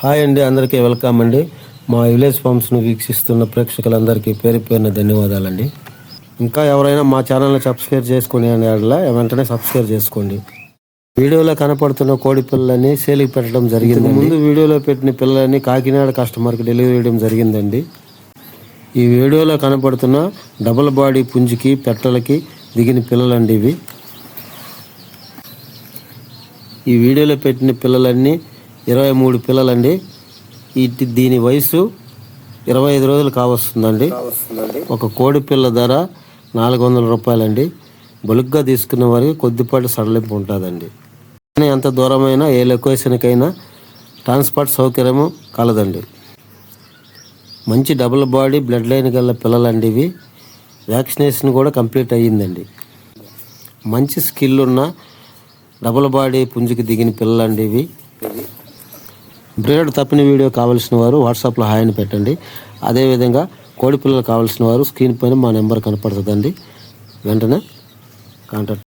Hi అండి, అందరికీ welcome అండి. మా విలేజ్ ఫార్మ్స్ను వీక్షిస్తున్న ప్రేక్షకులందరికీ పేరు పేరున ధన్యవాదాలండి. ఇంకా ఎవరైనా మా ఛానల్ని సబ్స్క్రైబ్ చేసుకునే వెంటనే సబ్స్క్రైబ్ చేసుకోండి. వీడియోలో కనపడుతున్న కోడి పిల్లలని సేలికి పెట్టడం జరిగింది. ముందు వీడియోలో పెట్టిన పిల్లలని కాకినాడ కస్టమర్కి డెలివరీ చేయడం జరిగిందండి. ఈ వీడియోలో కనపడుతున్న డబుల్ బాడీ పుంజికి పెట్టలకి దిగిన పిల్లలండి ఇవి. ఈ వీడియోలో పెట్టిన పిల్లలన్నీ 23 పిల్లలండి. దీని వయసు 25 రోజులు కావస్తుందండి. ఒక కోడి పిల్ల ధర 400 రూపాయలండి. బలుగ్గా తీసుకున్న వారికి కొద్దిపాటి సడలింపు ఉంటుందండి. ఎంత దూరమైనా ఏ లొకేషన్కైనా ట్రాన్స్పోర్ట్ సౌకర్యము కలదండి. మంచి డబుల్ బాడీ బ్లడ్ లైన్ గల పిల్లలండి ఇవి. వ్యాక్సినేషన్ కూడా కంప్లీట్ అయ్యిందండి. మంచి స్కిల్ ఉన్న డబుల్ బాడీ పుంజికి దిగిన పిల్లలండి ఇవి. బ్రీడ్ తప్పిన వీడియో కావాల్సిన వారు వాట్సాప్లో హాయ్ అని పెట్టండి. అదేవిధంగా కోడి పిల్లలు కావాల్సిన వారు స్క్రీన్ పైన మా నెంబర్ కనపడుతుందండి, వెంటనే కాంటాక్ట్